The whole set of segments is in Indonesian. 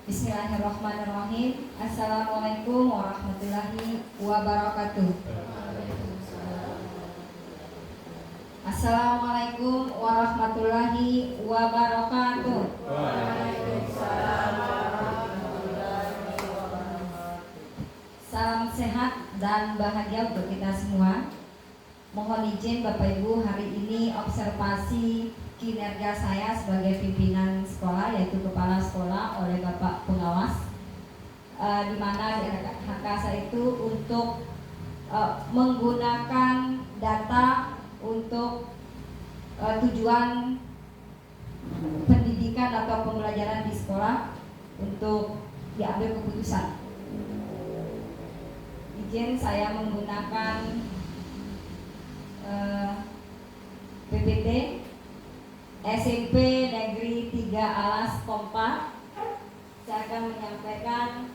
Bismillahirrahmanirrahim. Assalamualaikum warahmatullahi wabarakatuh. Assalamualaikum warahmatullahi wabarakatuh. Waalaikumsalam warahmatullahi wabarakatuh. Salam sehat dan bahagia untuk kita semua. Mohon izin Bapak Ibu, hari ini observasi kinerja saya sebagai pimpinan sekolah, yaitu kepala sekolah, oleh Bapak Pengawas, di mana di hak saya itu untuk menggunakan data untuk tujuan pendidikan atau pembelajaran di sekolah untuk diambil keputusan. Izin saya menggunakan PPT SMP Negeri 3 Alas Kompa. Saya akan menyampaikan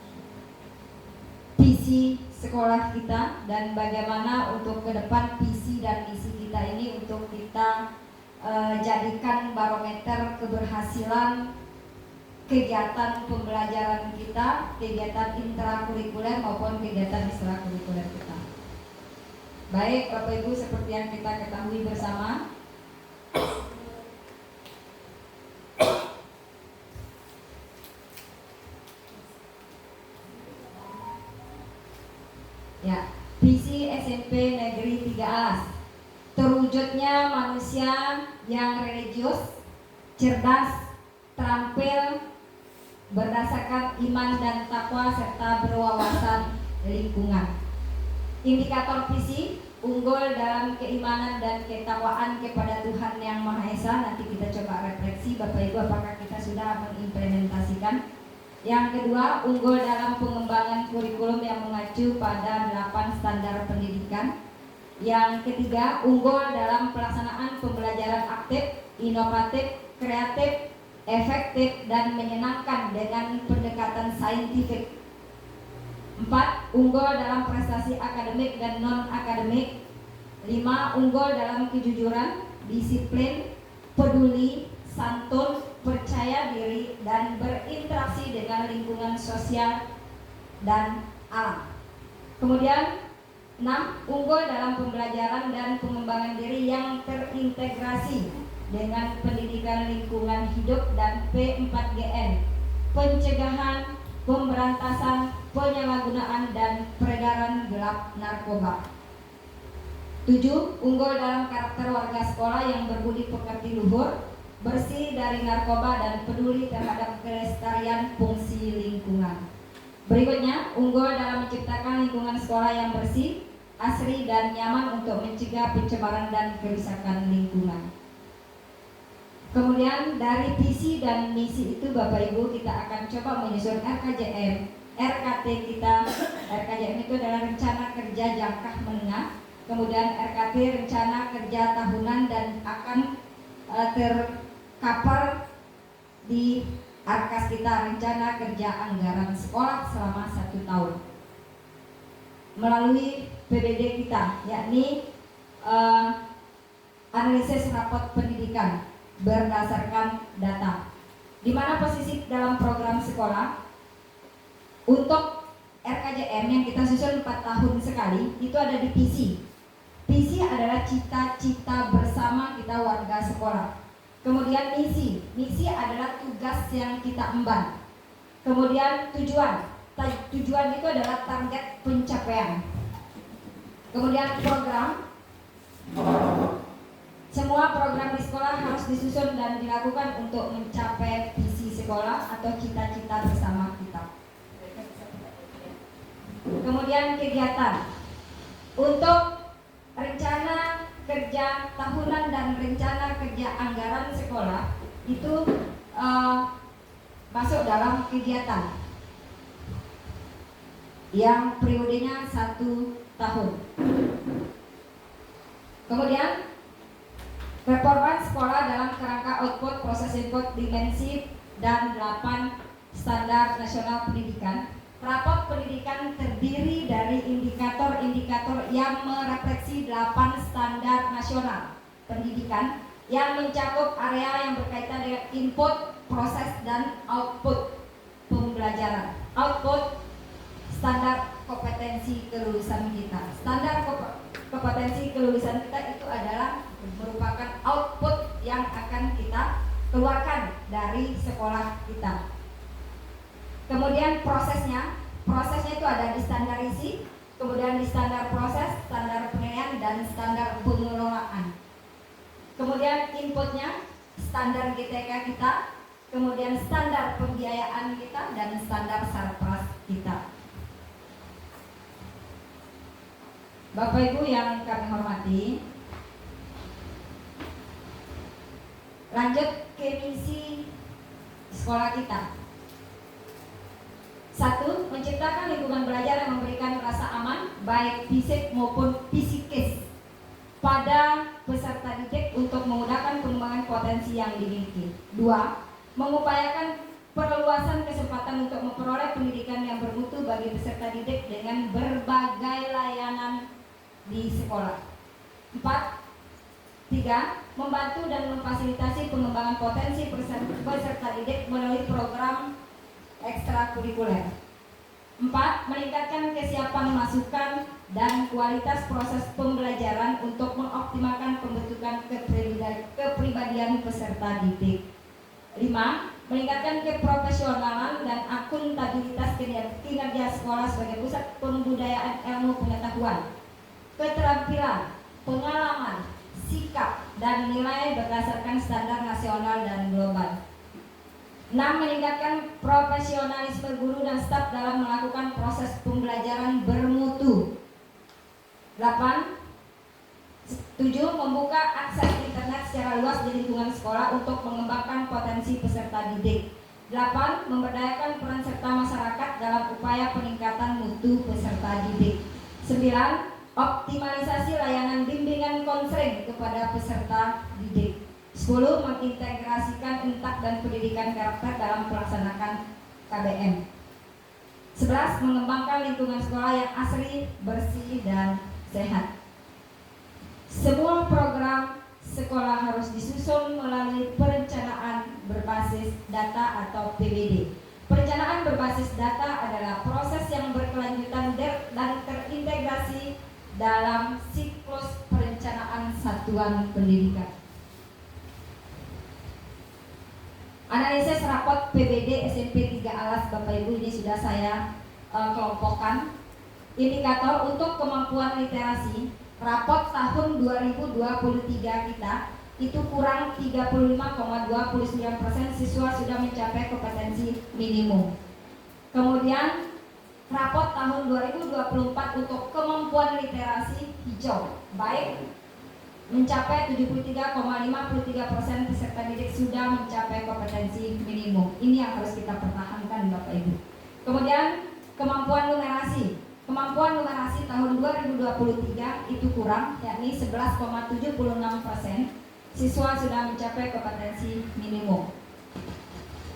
visi sekolah kita dan bagaimana untuk ke depan visi dan misi kita ini untuk kita jadikan barometer keberhasilan kegiatan pembelajaran kita, kegiatan intrakurikuler maupun kegiatan ekstrakurikuler kita. Baik Bapak Ibu, seperti yang kita ketahui bersama, ya, visi SMP Negeri 3 Alas, terwujudnya manusia yang religius, cerdas, terampil, berdasarkan iman dan takwa serta berwawasan lingkungan. Indikator visi, unggul dalam keimanan dan ketakwaan kepada Tuhan Yang Maha Esa. Nanti kita coba refleksi Bapak Ibu apakah kita sudah mengimplementasikan. Yang kedua, unggul dalam pengembangan kurikulum yang mengacu pada 8 standar pendidikan. Yang ketiga, unggul dalam pelaksanaan pembelajaran aktif, inovatif, kreatif, efektif, dan menyenangkan dengan pendekatan saintifik. 4. Unggul dalam prestasi akademik dan non-akademik. 5. Unggul dalam kejujuran, disiplin, peduli, santun, percaya diri, dan berinteraksi dengan lingkungan sosial dan alam. Kemudian 6. Unggul dalam pembelajaran dan pengembangan diri yang terintegrasi dengan pendidikan lingkungan hidup dan P4GN, pencegahan, pemberantasan, penyalahgunaan, dan peredaran gelap narkoba. 7. Unggul dalam karakter warga sekolah yang berbudi pekerti luhur, bersih dari narkoba, dan peduli terhadap kelestarian fungsi lingkungan. Berikutnya, unggul dalam menciptakan lingkungan sekolah yang bersih, asri, dan nyaman untuk mencegah pencemaran dan kerusakan lingkungan. Kemudian dari visi dan misi itu Bapak Ibu, kita akan coba menyusun RKJM, RKT kita. RKJM itu adalah rencana kerja jangka menengah. Kemudian RKT rencana kerja tahunan dan akan tercover di RKAS kita, rencana kerja anggaran sekolah selama 1 tahun. Melalui PBD kita, yakni analisis rapot pendidikan berdasarkan data. Di mana posisi dalam program sekolah untuk RKJM yang kita susun 4 tahun sekali itu ada di visi. Visi adalah cita-cita bersama kita warga sekolah. Kemudian misi adalah tugas yang kita emban. Kemudian tujuan itu adalah target pencapaian. Kemudian program, semua program di sekolah harus disusun dan dilakukan untuk mencapai visi sekolah atau cita-cita bersama kita. Kemudian kegiatan untuk rencana kerja tahunan dan rencana kerja anggaran sekolah itu masuk dalam kegiatan yang periodenya 1 tahun. Kemudian performa sekolah dalam kerangka output, proses input, dimensi, dan 8 standar nasional pendidikan. Rapot pendidikan terdiri dari indikator-indikator yang merefleksi 8 standar nasional pendidikan yang mencakup area yang berkaitan dengan input, proses, dan output pembelajaran. pembelajaran. Output standar kompetensi kelulusan kita. Standar kompetensi kelulusan kita itu adalah merupakan output yang akan kita keluarkan dari sekolah kita. Kemudian prosesnya itu ada di standar isi, kemudian di standar proses, standar penilaian, dan standar pengelolaan. Kemudian inputnya standar GTK kita, kemudian standar pembiayaan kita, dan standar sarpras kita. Bapak Ibu yang kami hormati, lanjut ke misi sekolah kita. 1. Menciptakan lingkungan belajar yang memberikan rasa aman baik fisik maupun psikis pada peserta didik untuk memudahkan pengembangan potensi yang dimiliki. 2. Mengupayakan perluasan kesempatan untuk memperoleh pendidikan yang bermutu bagi peserta didik dengan berbagai layanan di sekolah. 4. 3. Membantu dan memfasilitasi pengembangan potensi peserta didik melalui program ekstrakurikuler. 4. Meningkatkan kesiapan masukan dan kualitas proses pembelajaran untuk mengoptimalkan pembentukan kepribadian peserta didik. 5. Meningkatkan keprofesionalan dan akuntabilitas kinerja sekolah sebagai pusat pembudayaan ilmu pengetahuan, keterampilan, pengalaman, sikap, dan nilai berdasarkan standar nasional dan global. 6. Meningkatkan profesionalisme guru dan staf dalam melakukan proses pembelajaran bermutu. 8. 7. Membuka akses internet secara luas di lingkungan sekolah untuk mengembangkan potensi peserta didik. 8. Memberdayakan peran serta masyarakat dalam upaya peningkatan mutu peserta didik. 9. Optimalisasi layanan bimbingan konseling kepada peserta didik. 10. Mengintegrasikan entak dan pendidikan karakter dalam melaksanakan KBM. 11. Mengembangkan lingkungan sekolah yang asri, bersih, dan sehat. Semua program sekolah harus disusun melalui perencanaan berbasis data atau PBD. Perencanaan berbasis data adalah proses yang berkelanjutan dan terintegrasi dalam siklus perencanaan satuan pendidikan. Analisis rapot PBD SMP 3 Alas, Bapak Ibu, ini sudah saya kelompokkan. Indikator untuk kemampuan literasi, rapot tahun 2023 kita itu kurang 35,29% siswa sudah mencapai kompetensi minimum. Kemudian rapot tahun 2024 untuk kemampuan literasi hijau baik mencapai 73,53% peserta didik sudah mencapai kompetensi minimum. Ini yang harus kita pertahankan, Bapak Ibu. Kemudian kemampuan numerasi. Kemampuan numerasi tahun 2023 itu kurang, yakni 11,76%. Siswa sudah mencapai kompetensi minimum.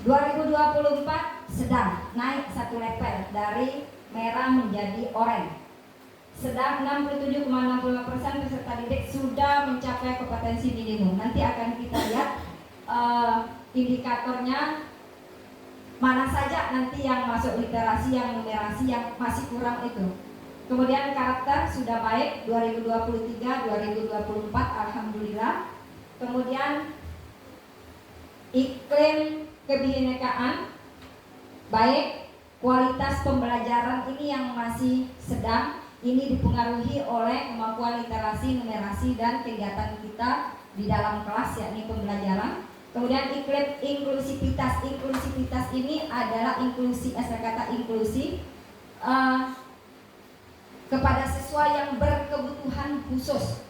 2024 sedang naik satu level dari merah menjadi oranye. Sedang 67,65% peserta didik sudah mencapai kompetensi minimum. Nanti akan kita lihat indikatornya mana saja nanti yang masuk literasi, yang numerasi, yang masih kurang itu. Kemudian karakter sudah baik 2023, 2024 alhamdulillah. Kemudian iklim kebinekaan baik, kualitas pembelajaran ini yang masih sedang. Ini dipengaruhi oleh kemampuan literasi, numerasi, dan kegiatan kita di dalam kelas, yakni pembelajaran. Kemudian iklim inklusivitas. Inklusivitas ini adalah inklusi, asal kata inklusi kepada siswa yang berkebutuhan khusus.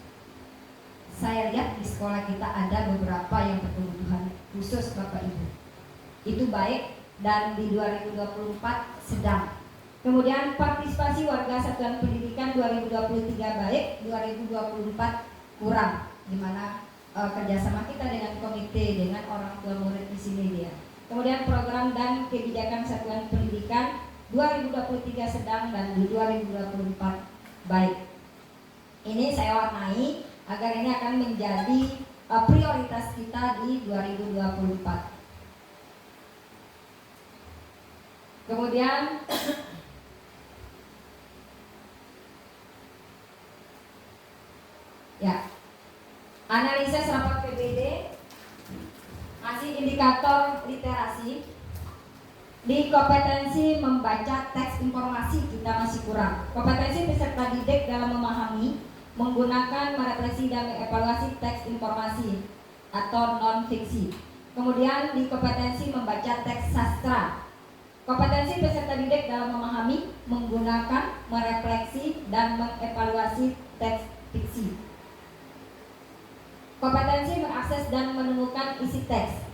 Saya lihat di sekolah kita ada beberapa yang berkebutuhan khusus, Bapak Ibu. Itu baik, dan di 2024 sedang. Kemudian partisipasi warga satuan pendidikan 2023 baik, 2024 kurang, di mana kerjasama kita dengan komite, dengan orang tua murid di sini dia. Kemudian program dan kebijakan satuan pendidikan 2023 sedang, dan di 2024 baik. Ini saya warnai agar ini akan menjadi prioritas kita di 2024. Kemudian ya, analisis rapat PBD masih indikator literasi. Di kompetensi membaca teks informasi kita masih kurang. Kompetensi peserta didik dalam memahami, menggunakan, merefleksi dan mengevaluasi teks informasi atau non fiksi. Kemudian di kompetensi membaca teks sastra. Kompetensi peserta didik dalam memahami, menggunakan, merefleksi dan mengevaluasi teks fiksi. Kompetensi mengakses dan menemukan isi teks.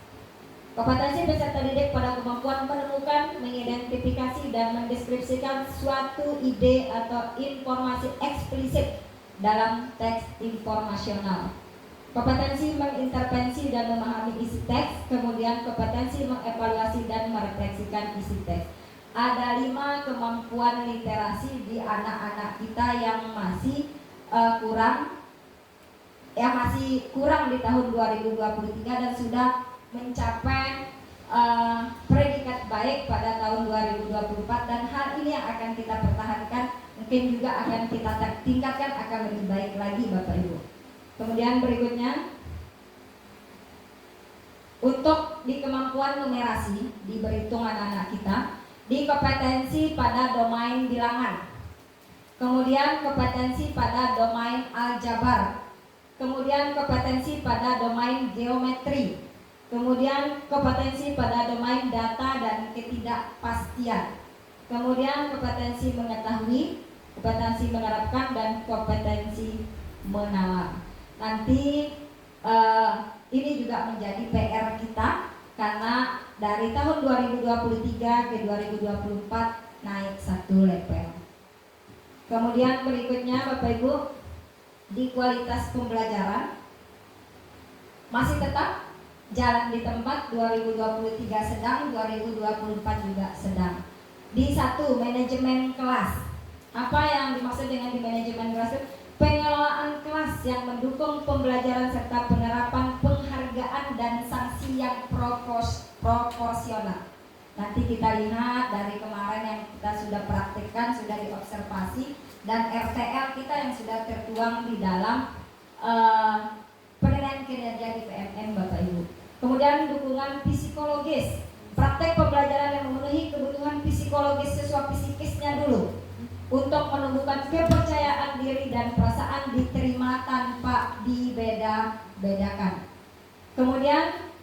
Kompetensi peserta didik pada kemampuan menemukan, mengidentifikasi dan mendeskripsikan suatu ide atau informasi eksplisit dalam teks informasional. Kompetensi mengintervensi dan memahami isi teks. Kemudian kompetensi mengevaluasi dan merefleksikan isi teks. Ada 5 kemampuan literasi di anak-anak kita yang masih kurang di tahun 2023 dan sudah mencapai predikat baik pada tahun 2024, dan hal ini yang akan kita pertahankan, mungkin juga akan kita tingkatkan akan lebih baik lagi Bapak Ibu. Kemudian berikutnya, untuk di kemampuan numerasi di berhitung anak-anak kita, di kompetensi pada domain bilangan, kemudian kompetensi pada domain aljabar, kemudian kompetensi pada domain geometri, kemudian kompetensi pada domain data dan ketidakpastian, kemudian kompetensi mengetahui, kompetensi menerapkan, dan kompetensi menalar. Nanti ini juga menjadi PR kita karena dari tahun 2023 ke 2024 naik 1 level. Kemudian berikutnya Bapak Ibu, di kualitas pembelajaran masih tetap jalan di tempat, 2023 sedang, 2024 juga sedang. Di 1, manajemen kelas. Apa yang dimaksud dengan di manajemen kelas itu? Pengelolaan kelas yang mendukung pembelajaran serta penerapan penghargaan dan sanksi yang proporsional. Nanti kita lihat dari kemarin yang kita sudah praktikkan, sudah diobservasi, dan RTL kita yang sudah tertuang di dalam penilaian kinerja di PMM Bapak Ibu. Kemudian dukungan psikologis, praktek pembelajaran yang memenuhi kebutuhan psikologis siswa psikisnya dulu, untuk menumbuhkan kepercayaan diri dan perasaan diterima tanpa dibeda-bedakan. Kemudian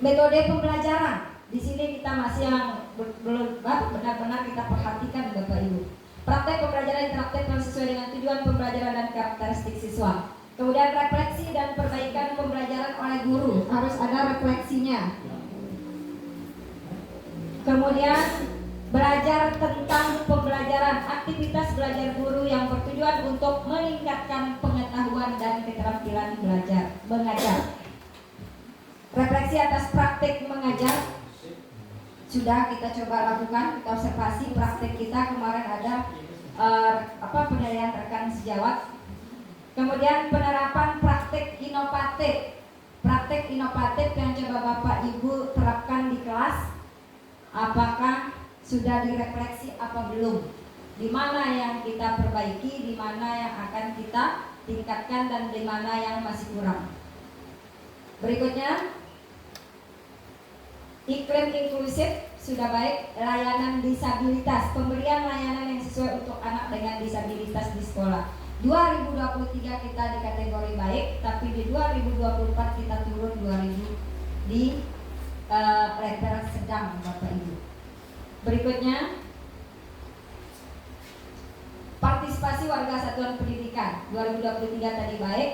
metode pembelajaran, di sini kita masih yang belum benar-benar kita perhatikan Bapak Ibu. Praktek pembelajaran interaktif yang sesuai dengan tujuan pembelajaran dan karakteristik siswa. Kemudian refleksi dan perbaikan pembelajaran oleh guru, harus ada refleksinya. Kemudian belajar tentang pembelajaran, aktivitas belajar guru yang bertujuan untuk meningkatkan pengetahuan dan keterampilan mengajar. Refleksi atas praktik mengajar sudah kita coba lakukan, kita observasi praktik kita kemarin ada penilaian rekan sejawat. Kemudian penerapan praktik inovatif yang coba Bapak Ibu terapkan di kelas, apakah sudah direfleksi apa belum? Di mana yang kita perbaiki, di mana yang akan kita tingkatkan, dan di mana yang masih kurang. Berikutnya, iklim inklusif sudah baik. Layanan disabilitas, pemberian layanan yang sesuai untuk anak dengan disabilitas di sekolah. 2023 kita di kategori baik, tapi di 2024 kita turun 2000 di level sedang Bapak Ibu. Berikutnya, partisipasi warga satuan pendidikan 2023 tadi baik,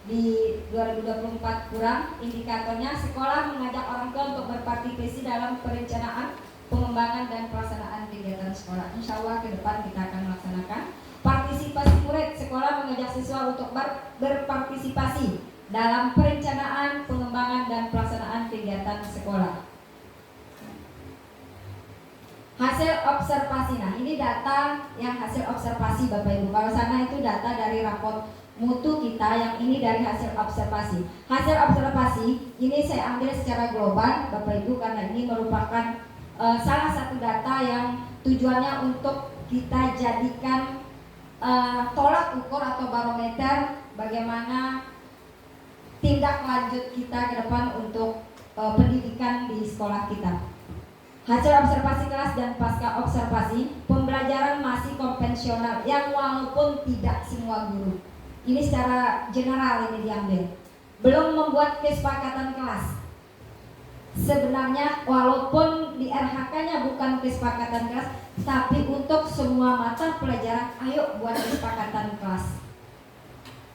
di 2024 kurang. Indikatornya, sekolah mengajak orang tua untuk berpartisipasi dalam perencanaan, pengembangan, dan pelaksanaan kegiatan sekolah. Insya Allah ke depan kita akan melaksanakan. Partisipasi murid, sekolah mengajak siswa untuk berpartisipasi dalam perencanaan, pengembangan, dan pelaksanaan kegiatan sekolah. Hasil observasi, nah ini data yang hasil observasi Bapak Ibu. Kalau sana itu data dari raport mutu kita, yang ini dari hasil observasi. Hasil observasi ini saya ambil secara global Bapak Ibu, karena ini merupakan salah satu data yang tujuannya untuk kita jadikan tolak ukur atau barometer bagaimana tindak lanjut kita ke depan untuk pendidikan di sekolah kita. Hasil observasi kelas dan pasca observasi, pembelajaran masih konvensional yang walaupun tidak semua guru. Ini secara general ini diambil. Belum membuat kesepakatan kelas. Sebenarnya walaupun di RHK-nya bukan kesepakatan kelas, tapi untuk semua mata pelajaran ayo buat kesepakatan kelas.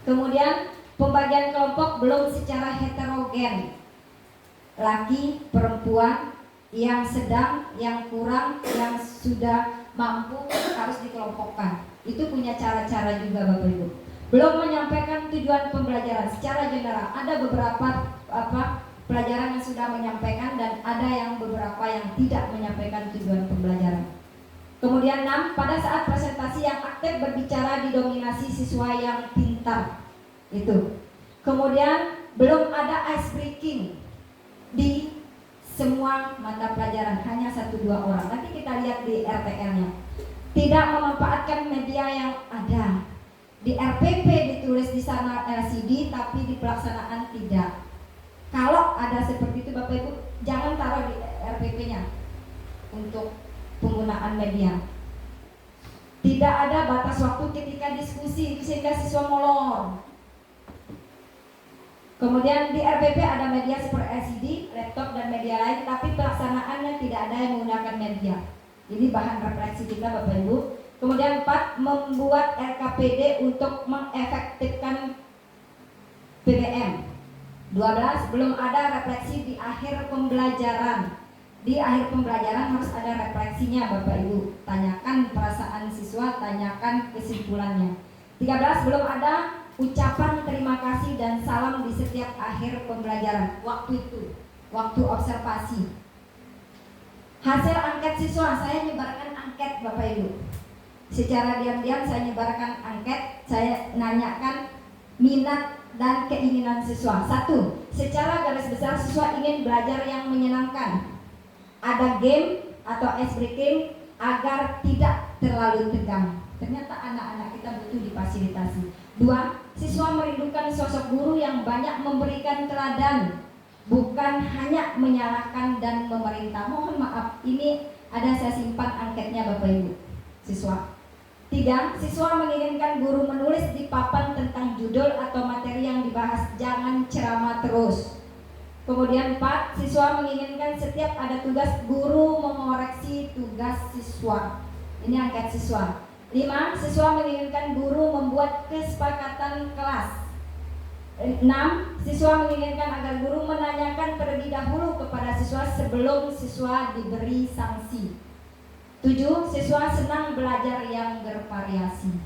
Kemudian pembagian kelompok belum secara heterogen. Laki, perempuan, yang sedang, yang kurang, yang sudah mampu harus dikelompokkan. Itu punya cara-cara juga Bapak Ibu. Belum menyampaikan tujuan pembelajaran secara general. Ada beberapa pelajaran yang sudah menyampaikan dan ada yang beberapa yang tidak menyampaikan tujuan pembelajaran. Kemudian 6, pada saat presentasi yang aktif berbicara didominasi siswa yang pintar. Itu. Kemudian belum ada ice breaking di semua mata pelajaran, hanya 1-2 orang. Nanti kita lihat di RTL-nya. Tidak memanfaatkan media yang ada. Di RPP ditulis di sana LCD, tapi di pelaksanaan tidak. Kalau ada seperti itu Bapak Ibu, jangan taruh di RPP-nya untuk penggunaan media. Tidak ada batas waktu ketika diskusi sehingga siswa molor. Kemudian di RPP ada media seperti LCD, laptop dan media lain, tapi pelaksanaannya tidak ada yang menggunakan media. Ini bahan refleksi kita Bapak Ibu. Kemudian 4, membuat RKPD untuk mengefektifkan PBM. 12, belum ada refleksi di akhir pembelajaran. Di akhir pembelajaran harus ada refleksinya Bapak Ibu. Tanyakan perasaan siswa, tanyakan kesimpulannya. 13, belum ada ucapan terima kasih dan salam di setiap akhir pembelajaran. Waktu itu, waktu observasi. Hasil angket siswa, saya nyebarkan angket Bapak Ibu. Secara diam-diam saya nyebarkan angket, saya nanyakan minat dan keinginan siswa. 1, secara garis besar siswa ingin belajar yang menyenangkan. Ada game atau ice breaking agar tidak terlalu tegang. Ternyata anak-anak kita butuh difasilitasi. 2, siswa merindukan sosok guru yang banyak memberikan teladan, bukan hanya menyalahkan dan memerintah. Mohon maaf, ini ada saya simpan angketnya Bapak Ibu siswa. 3, siswa menginginkan guru menulis di papan tentang judul atau materi yang dibahas, jangan ceramah terus. Kemudian 4, siswa menginginkan setiap ada tugas guru mengoreksi tugas siswa. Ini angket siswa. 5, siswa menginginkan guru membuat kesepakatan kelas. 6, siswa menginginkan agar guru menanyakan terlebih dahulu kepada siswa sebelum siswa diberi sanksi. 7, siswa senang belajar yang bervariasi.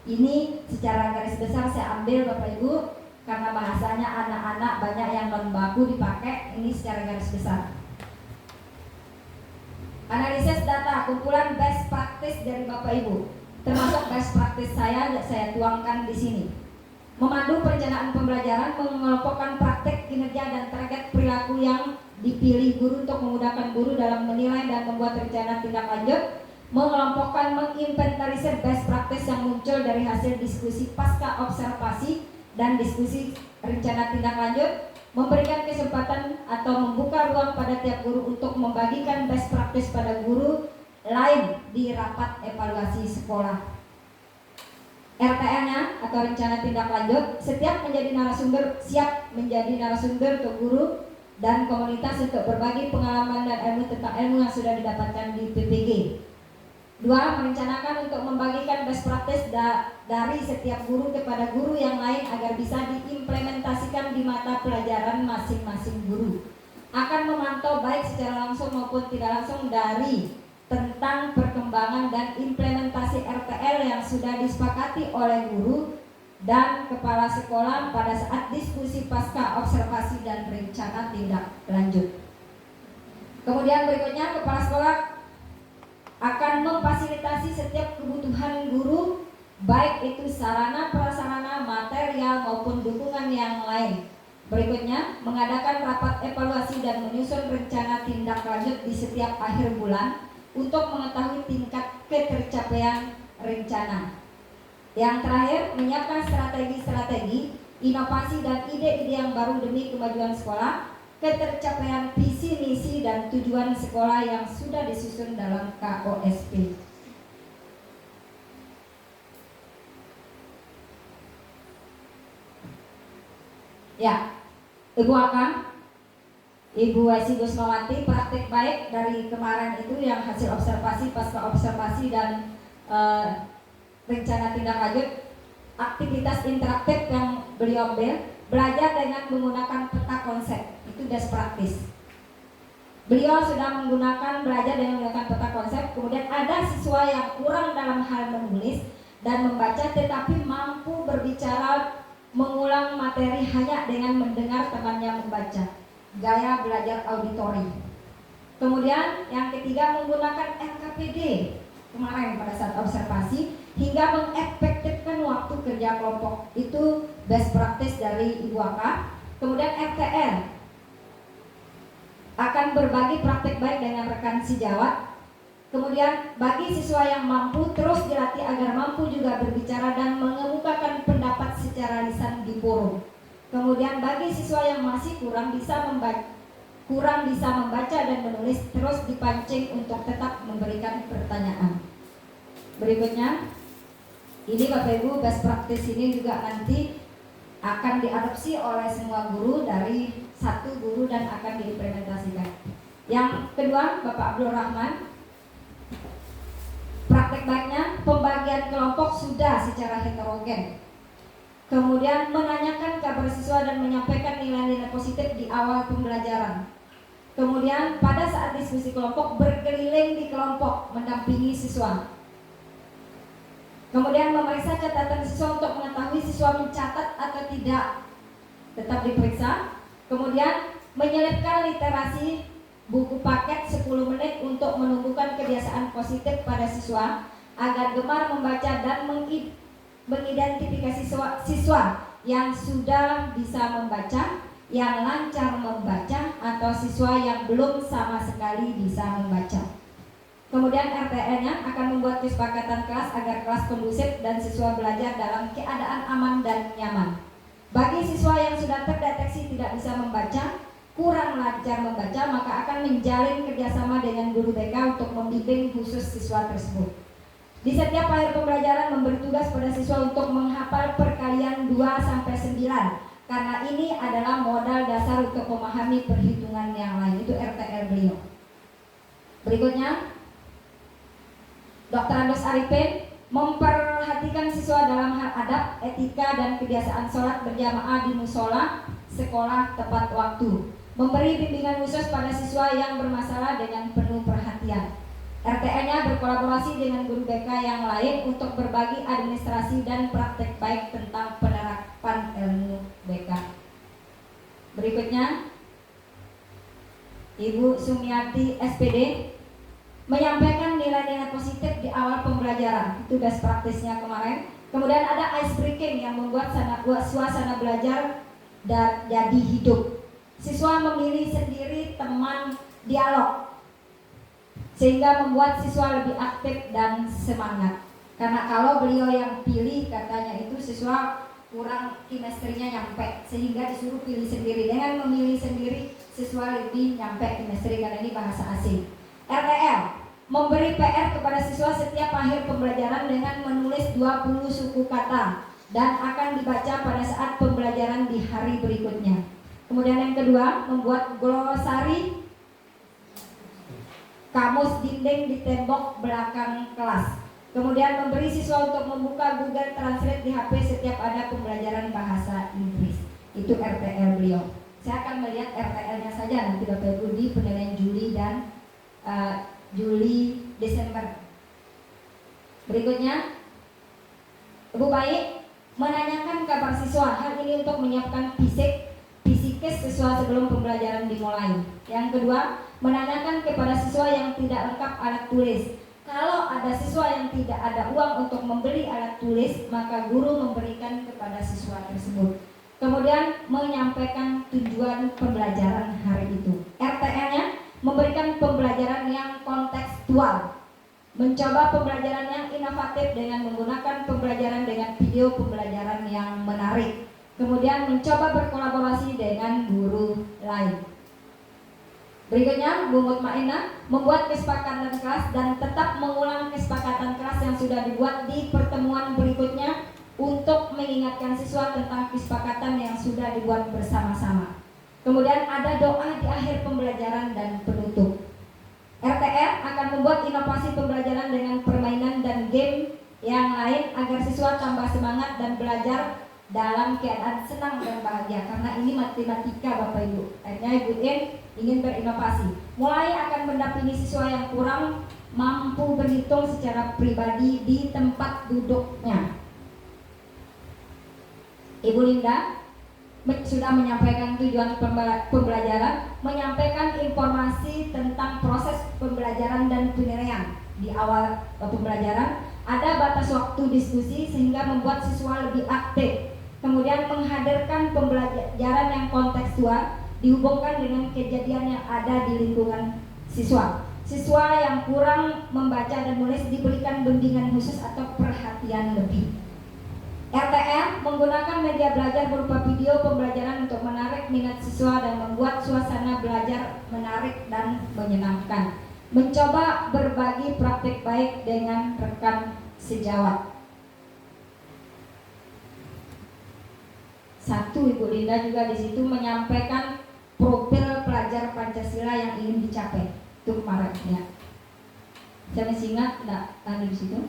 Ini secara garis besar saya ambil Bapak Ibu, karena bahasanya anak-anak banyak yang non baku dipakai. Ini secara garis besar. Analisis data, kumpulan best practice dari Bapak Ibu, termasuk best practice saya tuangkan di sini. Memandu perencanaan pembelajaran, mengelompokkan praktek, kinerja dan target perilaku yang dipilih guru untuk memudahkan guru dalam menilai dan membuat rencana tindak lanjut. Mengelompokkan, menginventarisir best practice yang muncul dari hasil diskusi pasca observasi dan diskusi rencana tindak lanjut. Memberikan kesempatan atau membuka ruang pada tiap guru untuk membagikan best practice pada guru lain di rapat evaluasi sekolah. RTL-nya atau rencana tindak lanjut, setiap menjadi narasumber siap menjadi narasumber untuk guru dan komunitas untuk berbagi pengalaman dan ilmu tentang ilmu yang sudah didapatkan di PPG. 2, merencanakan untuk membagikan best practice dari setiap guru kepada guru yang lain agar bisa diimplementasikan di mata pelajaran masing-masing guru. Akan memantau baik secara langsung maupun tidak langsung dari tentang perkembangan dan implementasi RTL yang sudah disepakati oleh guru dan kepala sekolah pada saat diskusi pasca observasi dan rencana tindak lanjut. Kemudian berikutnya, kepala sekolah akan memfasilitasi setiap kebutuhan guru, baik itu sarana prasarana, material maupun dukungan yang lain. Berikutnya, mengadakan rapat evaluasi dan menyusun rencana tindak lanjut di setiap akhir bulan untuk mengetahui tingkat ketercapaian rencana. Yang terakhir, menyiapkan strategi-strategi, inovasi dan ide-ide yang baru demi kemajuan sekolah, ketercapaian visi, misi, dan tujuan sekolah yang sudah disusun dalam KOSP. Ya, Ibu Akang, Ibu Wesi Gusmawati, praktik baik dari kemarin itu yang hasil observasi, pasca observasi dan rencana tindak lanjut, aktivitas interaktif yang beliau belajar dengan menggunakan peta konsep, itu best practice. Beliau sudah belajar dengan menggunakan peta konsep. Kemudian ada siswa yang kurang dalam hal menulis dan membaca, tetapi mampu berbicara, mengulang materi hanya dengan mendengar temannya membaca, gaya belajar auditori. Kemudian yang ketiga, menggunakan LKPD kemarin pada saat observasi hingga mengefektifkan waktu kerja kelompok, itu best practice dari Ibu Aka. Kemudian RTL akan berbagi praktik baik dengan rekan sejawat. Kemudian bagi siswa yang mampu terus dilatih agar mampu juga berbicara dan mengemukakan pendapat secara lisan di forum. Kemudian bagi siswa yang masih kurang bisa membaca dan menulis, terus dipancing untuk tetap memberikan pertanyaan. Berikutnya, ini Bapak Ibu, best practice ini juga nanti akan diadopsi oleh semua guru dari satu guru dan akan diimplementasikan. Yang kedua, Bapak Abdul Rahman, praktek baiknya pembagian kelompok sudah secara heterogen. Kemudian menanyakan kabar siswa dan menyampaikan nilai-nilai positif di awal pembelajaran. Kemudian pada saat diskusi kelompok berkeliling di kelompok mendampingi siswa. Kemudian memeriksa catatan siswa untuk mengetahui siswa mencatat atau tidak, tetap diperiksa. Kemudian menyelipkan literasi buku paket 10 menit untuk menumbuhkan kebiasaan positif pada siswa agar gemar membaca dan mengidentifikasi siswa yang sudah bisa membaca, yang lancar membaca, atau siswa yang belum sama sekali bisa membaca. Kemudian RTL-nya akan membuat kesepakatan kelas agar kelas kondusif dan siswa belajar dalam keadaan aman dan nyaman. Bagi siswa yang sudah terdeteksi tidak bisa membaca, kurang lancar membaca, maka akan menjalin kerjasama dengan guru BK untuk membimbing khusus siswa tersebut. Di setiap akhir pembelajaran memberi tugas pada siswa untuk menghafal perkalian 2-9, karena ini adalah modal dasar untuk memahami perhitungan yang lain. Itu RTL beliau. Berikutnya, Dr. Andos Arifin memperhatikan siswa dalam hal adab, etika, dan kebiasaan sholat berjamaah di musola sekolah tepat waktu. Memberi bimbingan khusus pada siswa yang bermasalah dengan penuh perhatian. RTL-nya berkolaborasi dengan guru BK yang lain untuk berbagi administrasi dan praktek baik tentang penerapan ilmu BK. Berikutnya, Ibu Sumiati SPD menyampaikan nilai-nilai positif di awal pembelajaran. Itu best practice-nya kemarin. Kemudian ada ice breaking yang membuat suasana belajar dan jadi hidup. Siswa memilih sendiri teman dialog, sehingga membuat siswa lebih aktif dan semangat. Karena kalau beliau yang pilih, katanya itu siswa kurang kinestrinya nyampe, sehingga disuruh pilih sendiri. Dengan memilih sendiri, siswa lebih nyampe kinestri karena ini bahasa asing. RTL memberi PR kepada siswa setiap akhir pembelajaran dengan menulis 20 suku kata dan akan dibaca pada saat pembelajaran di hari berikutnya. Kemudian yang kedua, membuat glosari kamus dinding di tembok belakang kelas. Kemudian memberi siswa untuk membuka Google Translate di HP setiap ada pembelajaran bahasa Inggris. Itu RTL beliau. Saya akan melihat RTL-nya saja nanti Bapak Ibu di penilaian Juli dan Desember. Berikutnya, Ibu Baik menanyakan kabar siswa. Hal ini untuk menyiapkan psikis siswa sebelum pembelajaran dimulai. Yang kedua, menanyakan kepada siswa yang tidak lengkap alat tulis. Kalau ada siswa yang tidak ada uang untuk membeli alat tulis, maka guru memberikan kepada siswa tersebut. Kemudian menyampaikan tujuan pembelajaran hari itu. RTL-nya memberikan pembelajaran yang kontekstual, mencoba pembelajaran yang inovatif dengan menggunakan pembelajaran dengan video pembelajaran yang menarik. Kemudian mencoba berkolaborasi dengan guru lain. Berikutnya, Bu Mutmainah membuat kesepakatan kelas dan tetap mengulang kesepakatan kelas yang sudah dibuat di pertemuan berikutnya untuk mengingatkan siswa tentang kesepakatan yang sudah dibuat bersama-sama. Kemudian ada doa di akhir pembelajaran dan penutup. RTR akan membuat inovasi pembelajaran dengan permainan dan game yang lain agar siswa tambah semangat dan belajar dalam keadaan senang dan bahagia, karena ini matematika Bapak Ibu. Akhirnya Ibu In ingin berinovasi. Mulai akan mendampingi siswa yang kurang mampu berhitung secara pribadi di tempat duduknya. Ibu Linda sudah menyampaikan tujuan pembelajaran, menyampaikan informasi tentang proses pembelajaran dan penilaian. Di awal pembelajaran ada batas waktu diskusi sehingga membuat siswa lebih aktif. Kemudian menghadirkan pembelajaran yang kontekstual dihubungkan dengan kejadian yang ada di lingkungan siswa. Siswa yang kurang membaca dan menulis diberikan bimbingan khusus atau perhatian lebih. RTR menggunakan media belajar berupa video pembelajaran untuk menarik minat siswa dan membuat suasana belajar menarik dan menyenangkan. Mencoba berbagi praktik baik dengan rekan sejawat. Satu, Ibu Linda juga di situ menyampaikan profil pelajar Pancasila yang ingin dicapai. Itu kemarin ya. Saya masih ingat enggak ada di situ.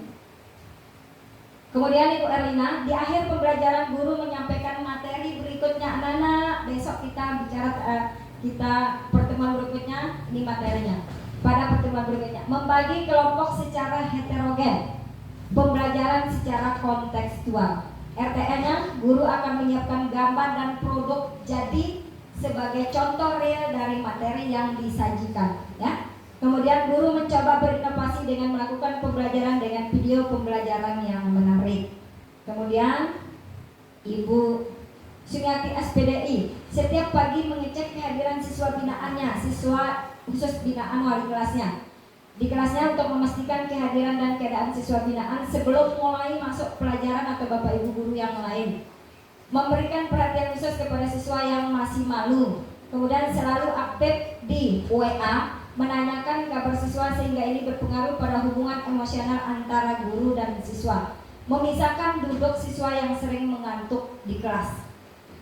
Kemudian Ibu Erlina, di akhir pembelajaran guru menyampaikan materi berikutnya. Anak-anak, besok kita bicara pertemuan berikutnya, ini materinya. Pada pertemuan berikutnya, membagi kelompok secara heterogen, pembelajaran secara kontekstual. RTN-nya, guru akan menyiapkan gambar dan produk jadi sebagai contoh real dari materi yang disajikan, ya. Kemudian guru mencoba berinovasi dengan melakukan pembelajaran dengan video pembelajaran yang menarik. Kemudian Ibu Sunyati SPDI setiap pagi mengecek kehadiran siswa binaannya, siswa khusus binaan wali kelasnya di kelasnya untuk memastikan kehadiran dan keadaan siswa binaan sebelum mulai masuk pelajaran atau Bapak Ibu guru yang lain. Memberikan perhatian khusus kepada siswa yang masih malu. Kemudian selalu aktif di WA, menanyakan kabar siswa sehingga ini berpengaruh pada hubungan emosional antara guru dan siswa. Memisahkan duduk siswa yang sering mengantuk di kelas.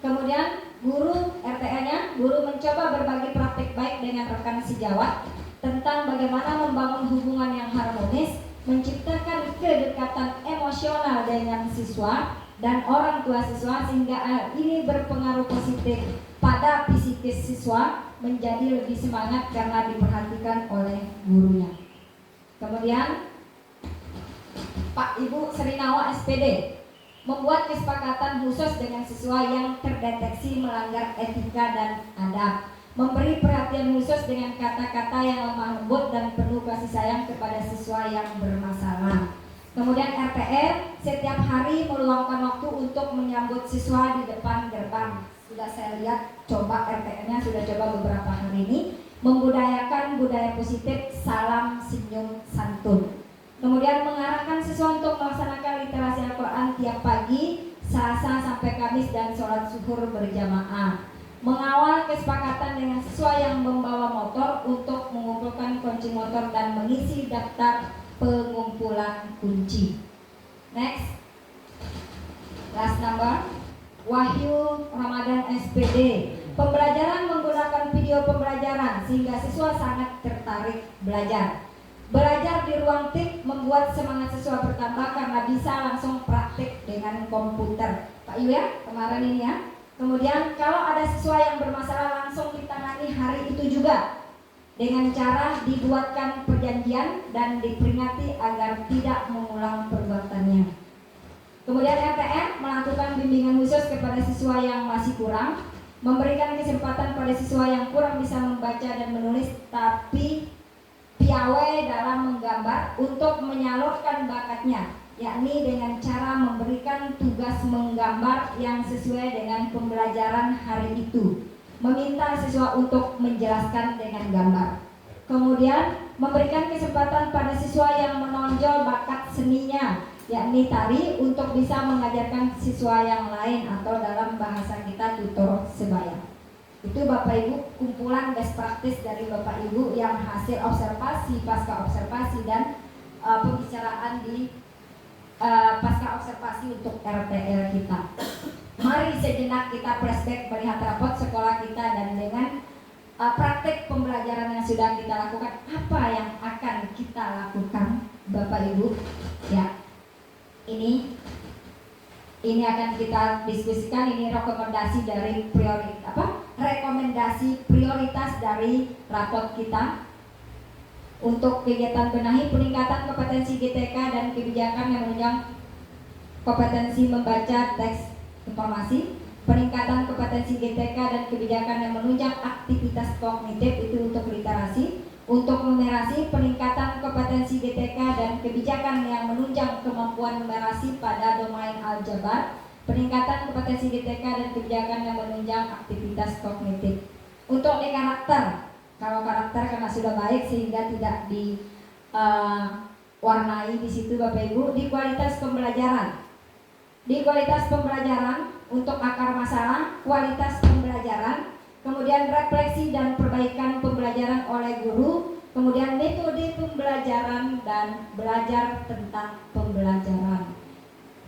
Kemudian guru RTN-nya, guru mencoba berbagi praktik baik dengan rekan sejawat tentang bagaimana membangun hubungan yang harmonis, menciptakan kedekatan emosional dengan siswa dan orang tua siswa sehingga ini berpengaruh positif pada psikis siswa menjadi lebih semangat karena diperhatikan oleh gurunya. Kemudian Pak Ibu Serinawa SPD membuat kesepakatan khusus dengan siswa yang terdeteksi melanggar etika dan adab, memberi perhatian khusus dengan kata-kata yang lemah lembut dan penuh kasih sayang kepada siswa yang bermasalah. Kemudian RTR setiap hari meluangkan waktu untuk menyambut siswa di depan gerbang. Sudah saya lihat coba RTR-nya sudah coba beberapa hari ini membudayakan budaya positif salam senyum santun. Kemudian mengarahkan siswa untuk melaksanakan literasi Al-Quran tiap pagi, Selasa sampai Kamis dan sholat zuhur berjamaah. Mengawal kesepakatan dengan siswa yang membawa motor untuk mengumpulkan kunci motor dan mengisi daftar pengumpulan kunci. Next, last number, Wahyu Ramadan SPD. Pembelajaran menggunakan video pembelajaran sehingga siswa sangat tertarik belajar. Belajar di ruang TIK membuat semangat siswa bertambah karena bisa langsung praktik dengan komputer. Pak Yu ya, kemarin ini ya. Kemudian kalau ada siswa yang bermasalah langsung ditangani hari itu juga dengan cara dibuatkan perjanjian dan diperingati agar tidak mengulang perbuatannya. Kemudian RTN melakukan bimbingan khusus kepada siswa yang masih kurang, memberikan kesempatan pada siswa yang kurang bisa membaca dan menulis tapi piawai dalam menggambar untuk menyalurkan bakatnya. yakni dengan cara memberikan tugas menggambar yang sesuai dengan pembelajaran hari itu. Meminta siswa untuk menjelaskan dengan gambar. Kemudian memberikan kesempatan pada siswa yang menonjol bakat seninya, yakni tari, untuk bisa mengajarkan siswa yang lain atau dalam bahasa kita tutor sebaya. Itu Bapak Ibu kumpulan best practice dari Bapak Ibu yang hasil observasi, pasca observasi dan pembicaraan di pasca observasi untuk RTL kita. Mari sejenak kita flashback melihat rapot sekolah kita dan dengan praktek pembelajaran yang sudah kita lakukan, apa yang akan kita lakukan Bapak Ibu? Ya, ini akan kita diskusikan. Ini rekomendasi dari rekomendasi prioritas dari rapot kita untuk kegiatan benahi peningkatan kompetensi GTK dan kebijakan yang menunjang kompetensi membaca teks informasi, peningkatan kompetensi GTK dan kebijakan yang menunjang aktivitas kognitif itu untuk literasi, untuk numerasi, peningkatan kompetensi GTK dan kebijakan yang menunjang kemampuan numerasi pada domain aljabar, peningkatan kompetensi GTK dan kebijakan yang menunjang aktivitas kognitif. Untuk di karakter, kalau karakter karena sudah baik sehingga tidak diwarnai di situ Bapak Ibu. Di kualitas pembelajaran, untuk akar masalah, kualitas pembelajaran, kemudian refleksi dan perbaikan pembelajaran oleh guru, kemudian metode pembelajaran dan belajar tentang pembelajaran.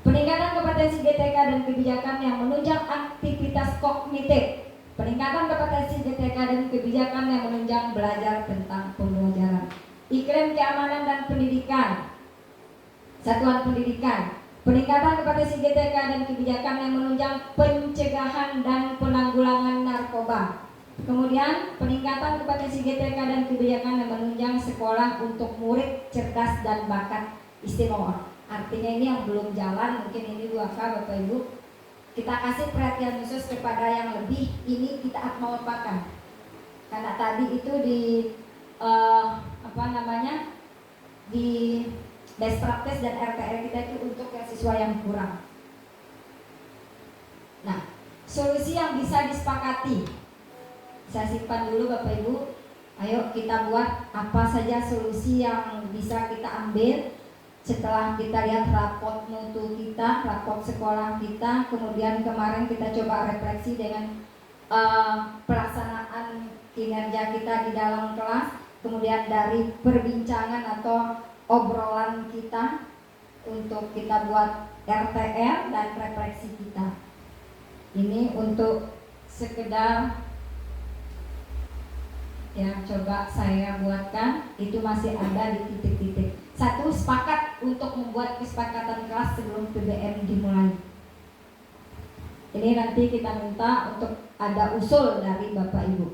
Peningkatan kompetensi GTK dan kebijakan yang menunjang aktivitas kognitif. Peningkatan kompetensi GTK dan kebijakan yang menunjang belajar tentang pembelajaran. Iklim keamanan dan pendidikan, satuan pendidikan. Peningkatan kompetensi GTK dan kebijakan yang menunjang pencegahan dan penanggulangan narkoba. Kemudian peningkatan kompetensi GTK dan kebijakan yang menunjang sekolah untuk murid cerdas dan bakat istimewa. Artinya ini yang belum jalan, mungkin ini 2K Bapak Ibu. Kita kasih perhatian khusus kepada yang lebih, ini kita mau apakan. Karena tadi itu di di best practice dan RTL kita itu untuk yang siswa yang kurang. Nah, solusi yang bisa disepakati, saya simpan dulu Bapak Ibu. Ayo kita buat apa saja solusi yang bisa kita ambil setelah kita lihat raport mutu kita, raport sekolah kita. Kemudian kemarin kita coba refleksi dengan pelaksanaan kinerja kita di dalam kelas. Kemudian dari perbincangan atau obrolan kita untuk kita buat RTL dan refleksi kita. Ini untuk sekedar yang coba saya buatkan, itu masih ada di titik-titik. Satu, sepakat untuk membuat kesepakatan kelas sebelum PBM dimulai. Ini nanti kita minta untuk ada usul dari Bapak Ibu.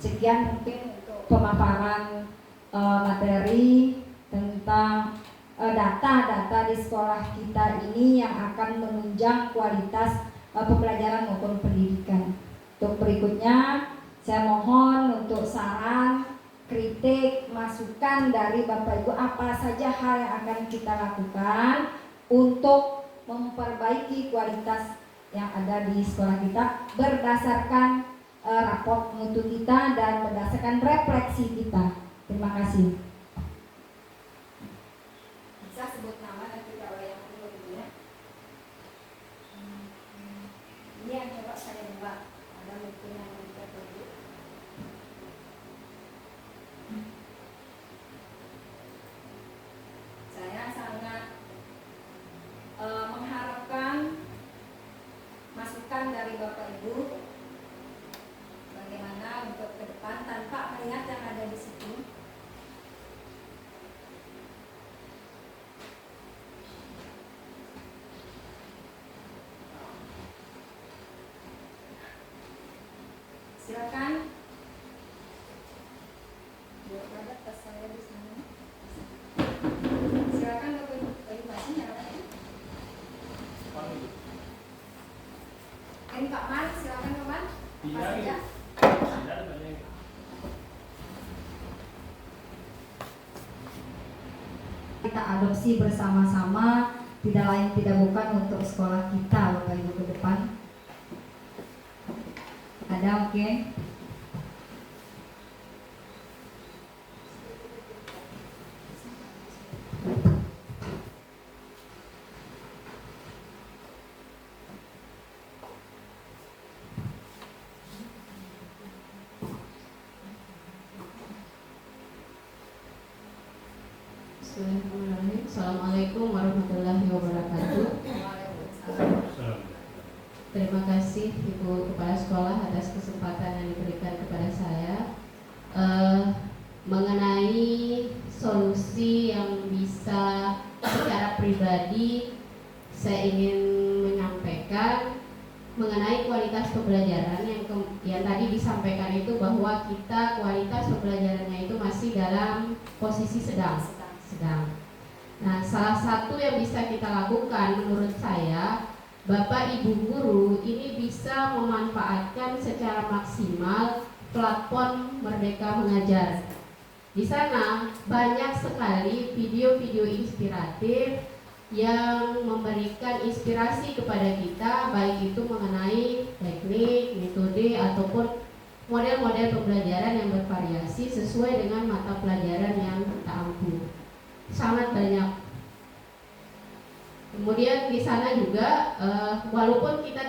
Sekian mungkin untuk pemaparan materi tentang data-data di sekolah kita ini yang akan menunjang kualitas pembelajaran maupun pendidikan. Untuk berikutnya saya mohon untuk saran, kritik, masukan dari Bapak Ibu, apa saja hal yang akan kita lakukan untuk memperbaiki kualitas yang ada di sekolah kita berdasarkan raport mutu kita dan berdasarkan refleksi kita. Terima kasih. Bisa sebut nama nanti kalau yang dulu ya. Ini yang coba saya buat. Ada mungkin yang kita tunggu. Saya sangat mengharapkan masukan dari Bapak Ibu bagaimana untuk ke depan tanpa melihat yang ada di situ. Silakan. Buat ada tas saya di sana. Silakan Bapak Ibu, masih nyala ya? Ini Pak Man, silakan Pak Man. Apa saja? kita adopsi bersama-sama, tidak lain tidak bukan untuk sekolah kita Bapak Ibu ke depan. Ada oke? Bismillahirrahmanirrahim. Assalamualaikum warahmatullahi wabarakatuh. Terima kasih Ibu Kepala Sekolah atas kesempatan yang diberikan kepada saya mengenai solusi yang bisa secara pribadi saya ingin menyampaikan mengenai kualitas pembelajaran yang tadi disampaikan itu bahwa kita kualitas pembelajarannya itu masih dalam posisi sedang. Nah, salah satu yang bisa kita lakukan menurut saya, Bapak Ibu guru ini bisa memanfaatkan secara maksimal platform Merdeka Mengajar. Di sana banyak sekali video-video inspiratif yang memberikan inspirasi kepada kita, baik itu mengenai teknik, metode, ataupun model-model pembelajaran yang bervariasi sesuai dengan mata pelajaran yang kita ampu. Sangat banyak. Kemudian di sana juga walaupun kita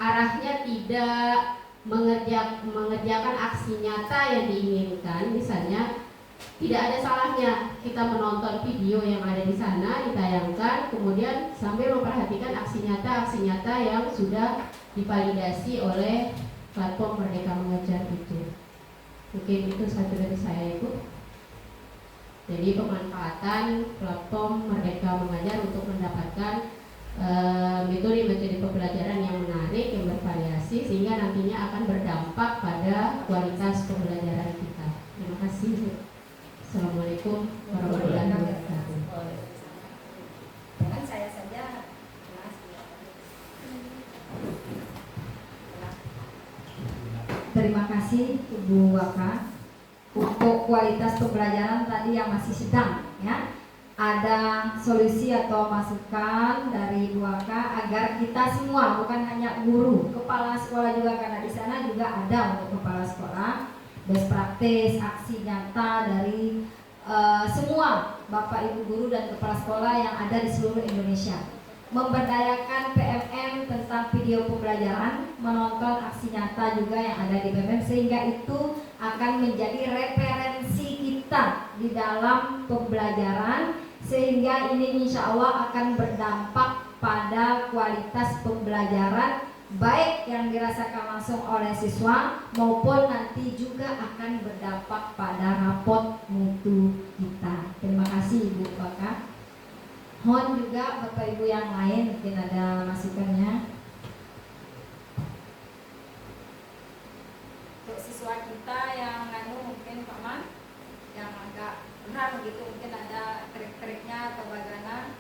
arahnya tidak mengerjakan aksi nyata yang diinginkan, misalnya tidak ada salahnya kita menonton video yang ada di sana ditayangkan, kemudian sambil memperhatikan aksi nyata yang sudah divalidasi oleh platform Merdeka Mengajar itu. Mungkin itu satu dari saya, Ibu. Jadi pemanfaatan platform Merdeka Mengajar untuk mendapatkan metode-metode pembelajaran yang menarik, yang bervariasi, sehingga nantinya akan berdampak pada kualitas pembelajaran kita. Terima kasih. Assalamualaikum warahmatullahi wabarakatuh. Jangan saya saja. Terima kasih Ibu Waka. Untuk kualitas pembelajaran tadi yang masih sedang, ya, ada solusi atau masukan dari Ibu Waka agar kita semua, bukan hanya guru, kepala sekolah juga, karena di sana juga ada untuk kepala sekolah, best practice, aksi nyata dari semua Bapak Ibu guru dan kepala sekolah yang ada di seluruh Indonesia. Memberdayakan PMM tentang video pembelajaran, menonton aksi nyata juga yang ada di PMM, sehingga itu akan menjadi referensi kita di dalam pembelajaran, sehingga ini insya Allah akan berdampak pada kualitas pembelajaran baik yang dirasakan langsung oleh siswa maupun nanti juga akan berdampak pada rapot mutu kita. Terima kasih Ibu Waka. Mohon juga Bapak Ibu yang lain mungkin ada masukannya. Untuk siswa kita yang mungkin Paman yang agak berat gitu, mungkin ada trik-triknya atau bagaimana.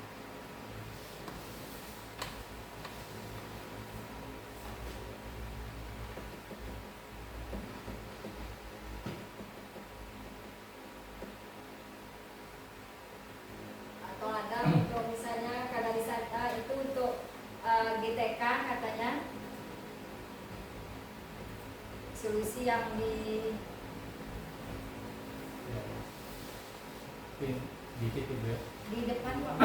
Atau ada untuk misalnya kanalisasi itu untuk GTK katanya solusi yang di depan Pak.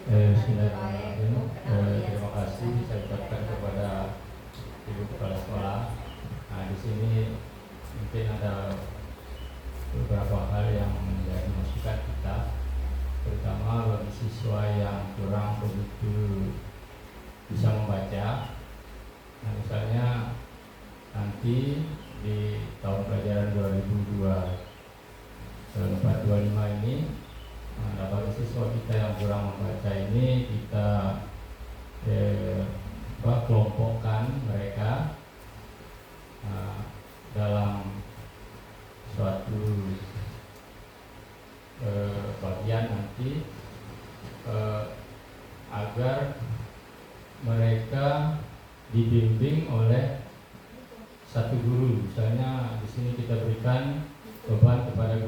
Bismillahirrahmanirrahim. Terima kasih saya ucapkan kepada Ibu Kepala Sekolah. Nah, di sini mungkin ada beberapa hal yang menjadi masukan kita, terutama bagi siswa yang kurang begitu bisa membaca. Nah, misalnya nanti di tahun pelajaran 2024-25 ini, nah, bagi siswa kita yang kurang membaca ini kita kelompokkan mereka dalam suatu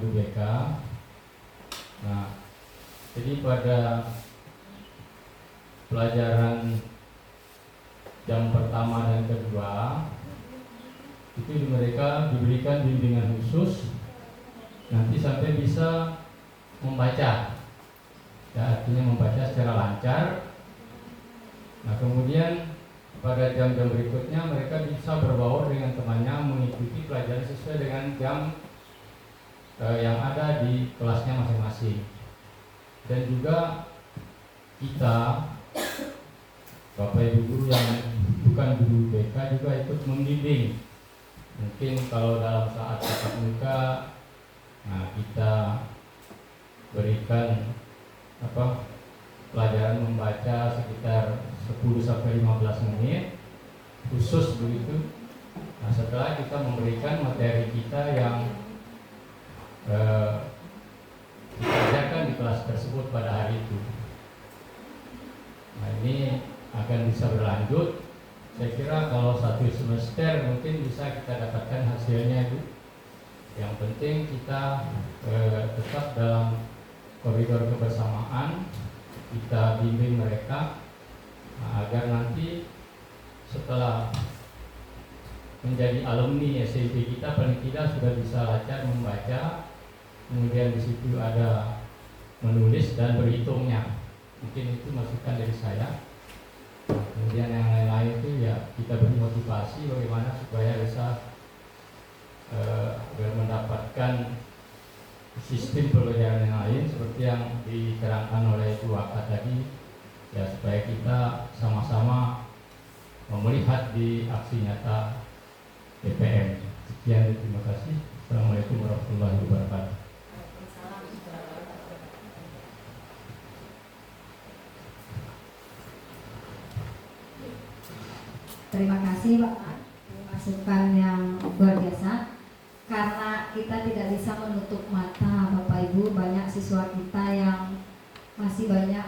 guru BK. Nah, jadi pada pelajaran jam pertama dan kedua itu mereka diberikan bimbingan khusus nanti sampai bisa membaca, ya, artinya membaca secara lancar. Nah, kemudian pada jam-jam berikutnya mereka bisa berbaur dengan temannya mengikuti pelajaran sesuai dengan jam yang ada di kelasnya masing-masing. Dan juga kita, Bapak Ibu guru yang bukan guru BK juga ikut membimbing. Mungkin kalau dalam saat tatap muka, nah kita berikan pelajaran membaca sekitar 10-15 menit khusus begitu. Nah, setelah kita memberikan materi kita yang dikerjakan di kelas tersebut pada hari itu. Nah, ini akan bisa berlanjut. Saya kira kalau 1 semester mungkin bisa kita dapatkan hasilnya itu. Yang penting kita tetap dalam koridor kebersamaan, kita bimbing mereka agar nanti setelah menjadi alumni SMP kita paling tidak sudah bisa lancar membaca, kemudian di situ ada menulis dan berhitungnya. Mungkin itu masukan dari saya. Kemudian yang lain-lain itu ya kita beri motivasi bagaimana supaya bisa mendapatkan sistem pelajaran yang lain seperti yang diterangkan oleh Bu Waka tadi, ya, supaya kita sama-sama melihat di aksi nyata DPM. Sekian, terima kasih. Assalamualaikum warahmatullahi wabarakatuh. Terima kasih Pak, masukan yang luar biasa. Karena kita tidak bisa menutup mata Bapak Ibu, banyak siswa kita yang masih banyak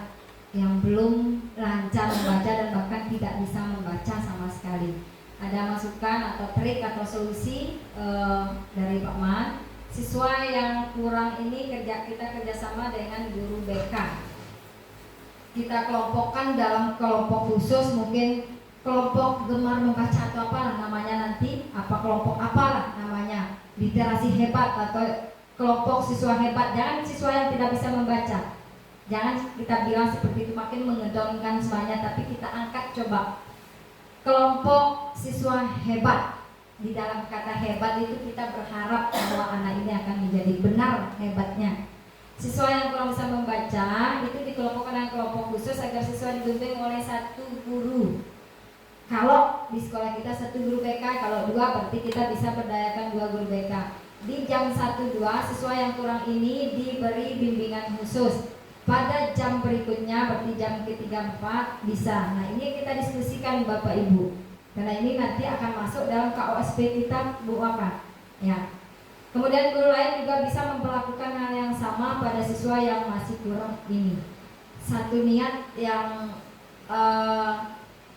yang belum lancar membaca dan bahkan tidak bisa membaca sama sekali. Ada masukan atau trik atau solusi dari Pak Man. Siswa yang kurang ini kita kerjasama dengan guru BK. Kita kelompokkan dalam kelompok khusus, mungkin kelompok gemar membaca atau apalah namanya nanti, kelompok apalah namanya, literasi hebat atau kelompok siswa hebat. Jangan siswa yang tidak bisa membaca, jangan kita bilang seperti itu, makin mengedongkan semuanya, tapi kita angkat coba kelompok siswa hebat. Di dalam kata hebat itu kita berharap bahwa anak ini akan menjadi benar hebatnya. Siswa yang kurang bisa membaca itu dikelompokkan dengan kelompok khusus agar siswa dibimbing oleh 1 guru. Kalau di sekolah kita 1 guru BK, kalau 2 berarti kita bisa berdayakan 2 guru BK. Di jam 1-2 siswa yang kurang ini diberi bimbingan khusus. Pada jam berikutnya berarti jam ke-3-4 bisa. Nah, ini kita diskusikan Bapak Ibu, karena ini nanti akan masuk dalam KOSP kita Bu Waka. Ya. Kemudian guru lain juga bisa memperlakukan hal yang sama pada siswa yang masih kurang ini. Satu niat yang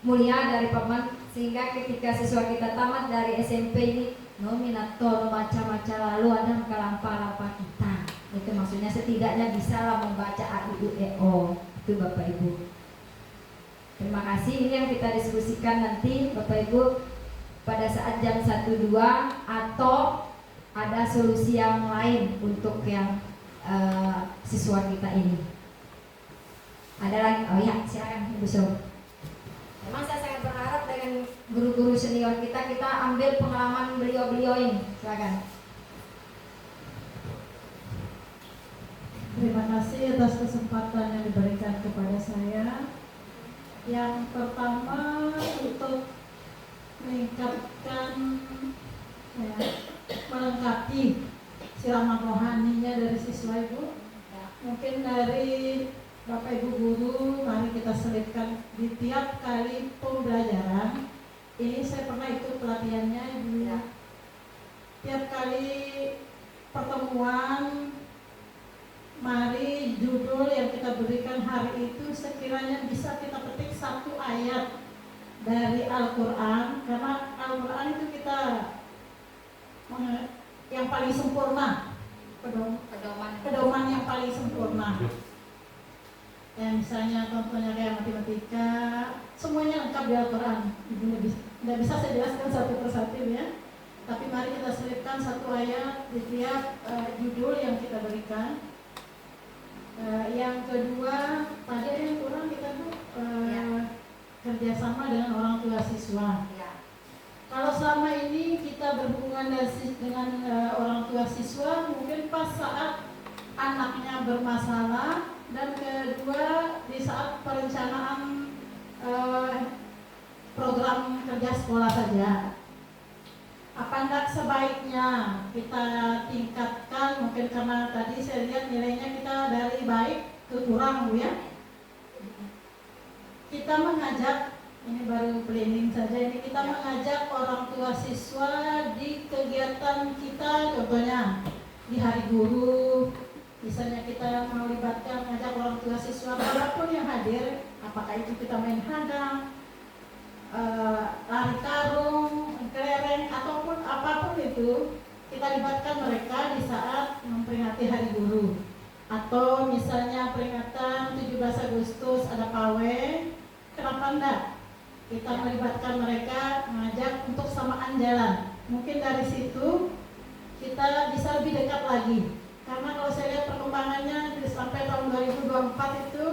mulia dari Paman, sehingga ketika siswa kita tamat dari SMP ini nominator macam-macam lalu ada kelampa-lampa kita. Itu maksudnya setidaknya bisalah membaca A, I, U, E, O. Itu Bapak Ibu. Terima kasih. Ini yang kita diskusikan nanti Bapak Ibu pada saat jam 1-2, atau ada solusi yang lain untuk yang siswa kita ini. Ada lagi? Oh ya, silakan Ibu Sro. Memang saya sangat berharap dengan guru-guru senior kita ambil pengalaman beliau-beliau ini. Silakan. Terima kasih atas kesempatan yang diberikan kepada saya. Yang pertama, untuk meningkatkan melengkapi siraman rohaninya dari siswa Ibu. Mungkin dari Bapak Ibu guru, mari kita selipkan di tiap kali pembelajaran. Ini saya pernah ikut pelatihannya Ibu. Tiap kali pertemuan, mari judul yang kita berikan hari itu sekiranya bisa kita petik 1 ayat dari Al-Quran, karena Al-Quran itu kita yang paling sempurna misalnya contohnya kayak matematika, semuanya lengkap di Al-Quran. Ibu nggak bisa saya jelaskan satu persatu ya. Tapi mari kita selipkan satu ayat di tiap judul yang kita berikan. Yang kedua, tadi ada yang kurang kita tuh kerjasama dengan orang tua siswa. Kalau selama ini kita berhubungan dengan orang tua siswa, mungkin pas saat anaknya bermasalah, dan kedua di saat perencanaan program kerja sekolah saja. Apa enggak sebaiknya kita tingkatkan, mungkin karena tadi saya lihat nilainya kita dari baik ke kurang, Bu ya. Kita mengajak, ini baru planning saja, ini kita mengajak orang tua siswa di kegiatan kita, contohnya di hari guru, misalnya kita mau libatkan mengajak orang tua siswa walaupun yang hadir, apakah itu kita main hadang, lari karung, kelereng, ataupun apapun itu, kita libatkan mereka di saat memperingati hari guru. Atau misalnya peringatan 17 Agustus ada pawai, kenapa enggak? Kita melibatkan mereka, mengajak untuk samaan jalan. Mungkin dari situ kita bisa lebih dekat lagi. Karena kalau saya lihat perkembangannya sampai tahun 2024 itu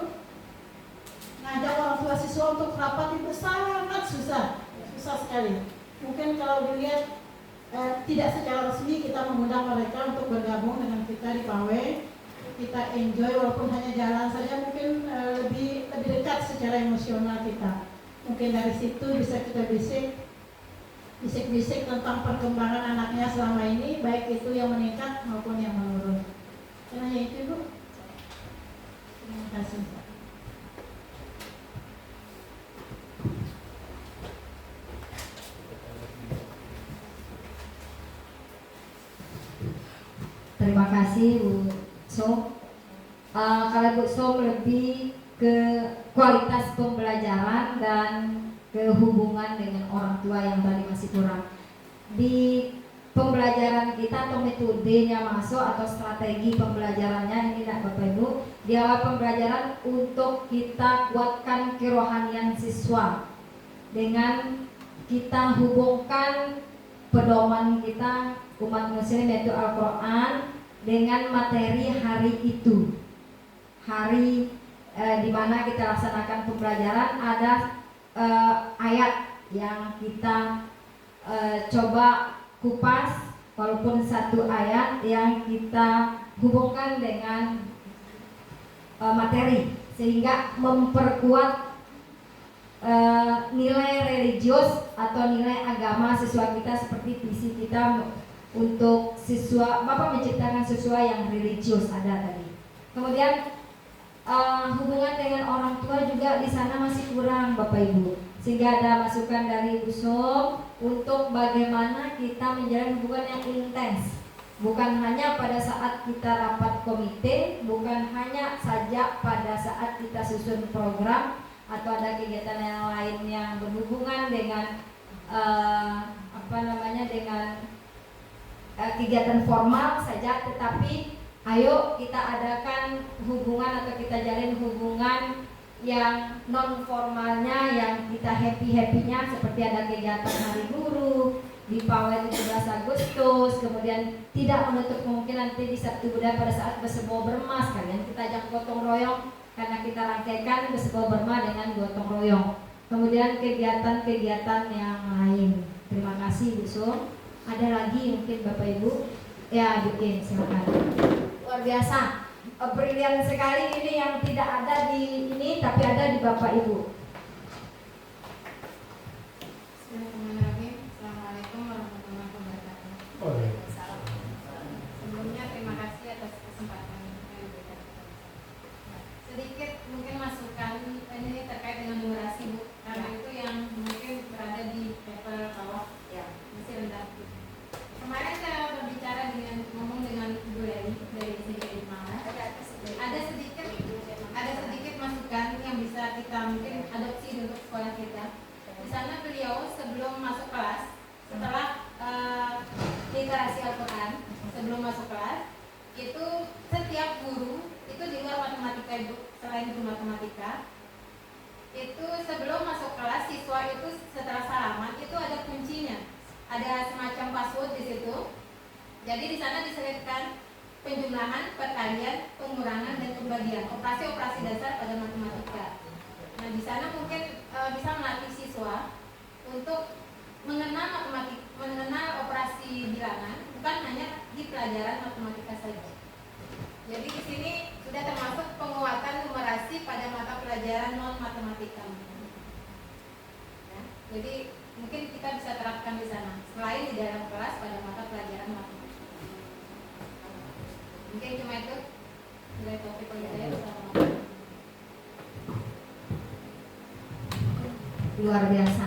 ngajak orang tua siswa untuk rapat itu sangat susah sekali. Mungkin kalau dilihat tidak secara resmi kita mengundang mereka untuk bergabung dengan kita di pawai, kita enjoy walaupun hanya jalan saja, mungkin lebih dekat secara emosional kita. Mungkin dari situ bisa kita bisik-bisik tentang perkembangan anaknya selama ini, baik itu yang meningkat maupun yang menurun. Karena itu Bu. Terima kasih. Terima kasih Bu Som. Kalau Bu Som lebih ke kualitas pembelajaran dan ke hubungan dengan orang tua yang tadi masih kurang. Di pembelajaran kita atau metodenya masuk atau strategi pembelajarannya ini Bapak Ibu, di awal pembelajaran untuk kita kuatkan kerohanian siswa dengan kita hubungkan pedoman kita umat muslim yaitu Al-Quran dengan materi hari itu. Hari di mana kita laksanakan pembelajaran ada ayat yang kita coba kupas, walaupun satu ayat yang kita hubungkan dengan materi sehingga memperkuat nilai religius atau nilai agama siswa kita, seperti visi kita untuk siswa, Bapak menciptakan siswa yang religius ada tadi. Kemudian hubungan dengan orang tua juga di sana masih kurang Bapak Ibu, sehingga ada masukan dari Bu Som untuk bagaimana kita menjalin hubungan yang intens, bukan hanya pada saat kita rapat komite, bukan hanya saja pada saat kita susun program atau ada kegiatan yang lain yang berhubungan dengan dengan kegiatan formal saja, tetapi ayo kita adakan hubungan atau kita jalin hubungan yang non formalnya, yang kita happy-nya, seperti ada kegiatan hari guru di pawai 17 Agustus, kemudian tidak menutup kemungkinan nanti di Sabtu Budaya pada saat bersebuah bermas kalian kita ajak gotong royong, karena kita rangkaikan bersebuah berma dengan gotong royong. Kemudian kegiatan-kegiatan yang lain. Terima kasih Bu Som. Ada lagi mungkin Bapak Ibu? Ya, Dukin, silakan. Luar biasa, brilian sekali ini yang tidak ada di ini tapi ada di Bapak Ibu. Assalamualaikum warahmatullahi wabarakatuh. Sebelumnya terima kasih atas kesempatan yang diberikan. Sedikit mungkin masukan ini terkait dengan durasi Bu, karena itu yang mungkin berada di paper bawah ya masih rendah. Kemarin saya berbicara ngomong dengan Bu Leli dari SDG Malas. Ada sedikit masukan yang bisa kita mungkin adopsi untuk sekolah kita. Di sana beliau sebelum masuk kelas, setelah literasi Al-Quran, sebelum masuk kelas itu setiap guru itu di luar matematika Ibu, selain itu matematika, itu sebelum masuk kelas siswa itu setelah salaman itu ada kuncinya, ada semacam password di situ. Jadi di sana diselipkan penjumlahan, perkalian, pengurangan, dan pembagian, operasi-operasi dasar pada matematika. Nah di sana mungkin bisa melatih siswa untuk mengenal operasi bilangan, bukan hanya di pelajaran matematika saja. Jadi di sini sudah termasuk penguatan numerasi pada mata pelajaran non matematika. Ya, jadi mungkin kita bisa terapkan di sana selain di dalam kelas pada mata pelajaran matematika. Mungkin cuma itu dari topik pelajaran bersama. Luar biasa.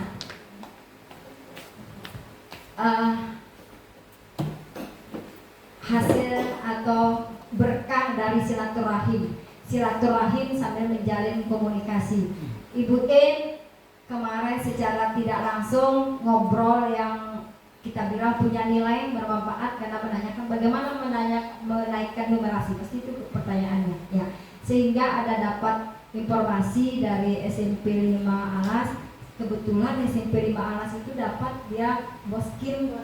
Hasil atau berkah dari silaturahim sambil menjalin komunikasi. Ibu In kemarin secara tidak langsung ngobrol yang kita bilang punya nilai bermanfaat karena menanyakan bagaimana menaikkan numerasi, pasti itu pertanyaannya ya. Sehingga ada dapat informasi dari SMP 5 Alas. Kebetulan SMP 5 Alas itu dapat dia boskim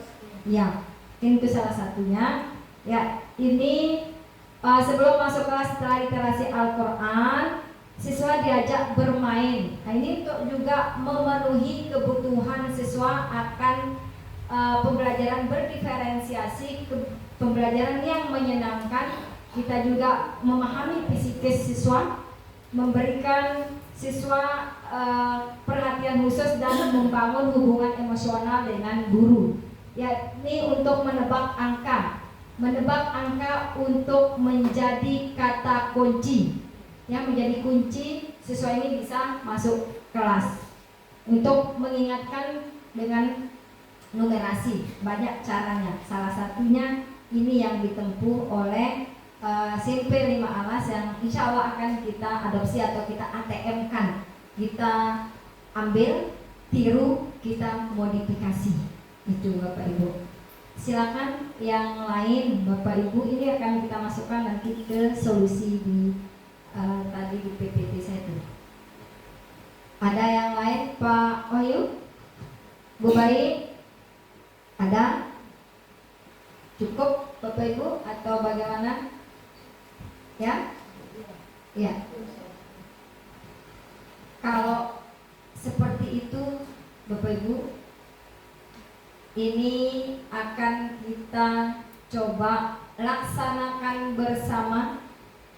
ya, itu salah satunya ya. Ini sebelum masuk kelas setelah literasi Al-Quran, siswa diajak bermain. Nah ini untuk juga memenuhi kebutuhan siswa akan pembelajaran berdiferensiasi, pembelajaran yang menyenangkan. Kita juga memahami psikis siswa, memberikan siswa perhatian khusus dan membangun hubungan emosional dengan guru. Ya, ini untuk menebak angka untuk menjadi kata kunci. Ya, menjadi kunci siswa ini bisa masuk kelas. Untuk mengingatkan dengan numerasi, banyak caranya. Salah satunya ini yang ditempuh oleh SMP 5 Alas yang insya Allah akan kita adopsi atau kita ATM-kan, kita ambil, tiru, kita modifikasi. Itu Bapak Ibu. Silakan yang lain Bapak Ibu, ini akan kita masukkan nanti ke solusi di tadi di PPT saya itu. Ada yang lain Pak Wahyu? Bu Baik? Ada? Cukup Bapak Ibu atau bagaimana? Ya? Ya. Kalau seperti itu Bapak Ibu, ini akan kita coba laksanakan bersama.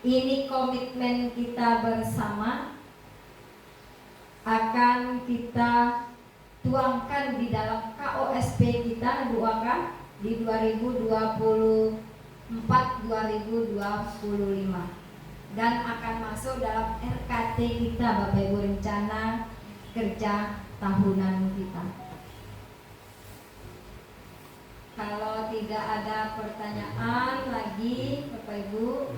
Ini komitmen kita bersama, akan kita tuangkan di dalam KOSP kita 2K di 2024-2025 dan akan masuk dalam RKT kita Bapak Ibu, rencana kerja tahunan kita. Kalau tidak ada pertanyaan lagi Bapak Ibu,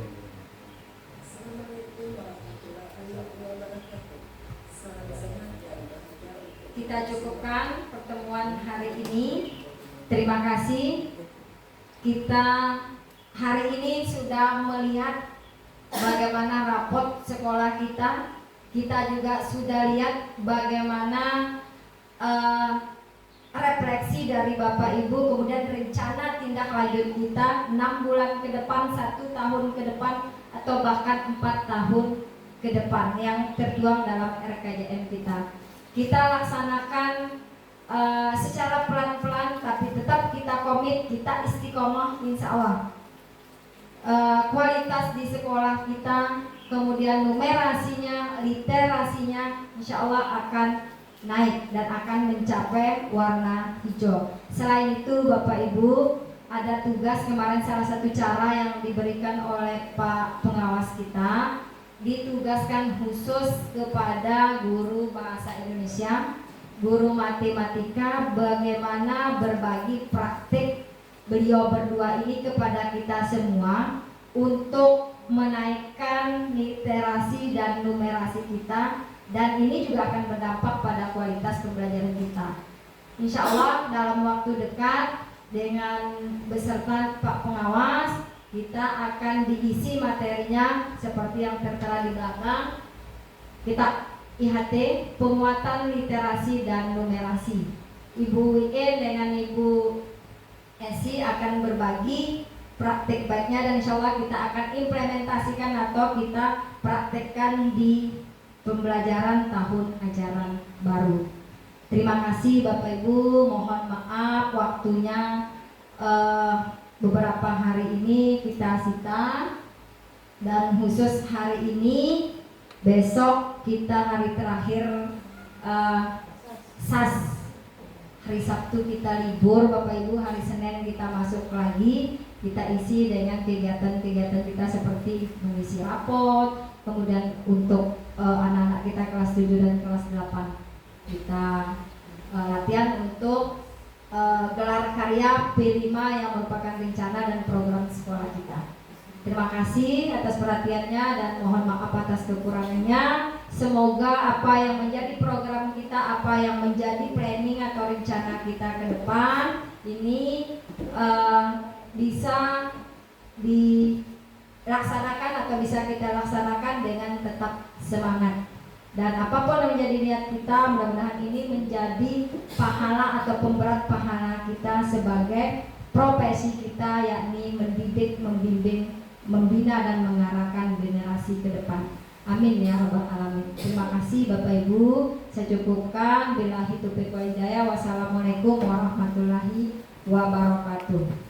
kita cukupkan pertemuan hari ini. Terima kasih. Kita hari ini sudah melihat bagaimana rapot sekolah kita. Kita juga sudah lihat bagaimana refleksi dari Bapak Ibu, kemudian rencana tindak lanjut kita 6 bulan ke depan, 1 tahun ke depan, atau bahkan 4 tahun ke depan yang tertuang dalam RKJM kita. Kita laksanakan secara pelan-pelan, tapi tetap kita komit, kita istiqomah insya Allah. Kualitas di sekolah kita, kemudian numerasinya, literasinya insya Allah akan naik dan akan mencapai warna hijau. Selain itu Bapak Ibu, ada tugas kemarin, salah satu cara yang diberikan oleh Pak pengawas kita, ditugaskan khusus kepada guru bahasa Indonesia, guru matematika, bagaimana berbagi praktik beliau berdua ini kepada kita semua untuk menaikkan literasi dan numerasi kita, dan ini juga akan berdampak pada kualitas pembelajaran kita. Insya Allah dalam waktu dekat dengan beserta Pak pengawas, kita akan diisi materinya seperti yang tertera di belakang. Kita IHT, penguatan literasi dan numerasi. Ibu WE dengan Ibu Esi akan berbagi praktek baiknya dan insya Allah kita akan implementasikan atau kita praktekkan di pembelajaran tahun ajaran baru. Terima kasih Bapak Ibu, mohon maaf waktunya beberapa hari ini kita sita, dan khusus hari ini, besok kita hari terakhir SAS, hari Sabtu kita libur Bapak Ibu, hari Senin kita masuk lagi, kita isi dengan kegiatan-kegiatan kita seperti mengisi rapot, kemudian untuk anak-anak kita kelas 7 dan kelas 8 kita latihan untuk gelar karya P5 yang merupakan rencana dan program sekolah kita. Terima kasih atas perhatiannya dan mohon maaf atas kekurangannya. Semoga apa yang menjadi program kita, apa yang menjadi planning atau rencana kita ke depan ini bisa dilaksanakan atau bisa kita laksanakan dengan tetap semangat. Dan apapun yang menjadi niat kita, mudah-mudahan ini menjadi pahala atau pemberat pahala kita sebagai profesi kita, yakni mendidik, membimbing, membina dan mengarahkan generasi ke depan. Amin ya rabbal alamin. Terima kasih Bapak Ibu. Saya cukupkan. Billahi taufiq wal hidayah. Wassalamualaikum warahmatullahi wabarakatuh.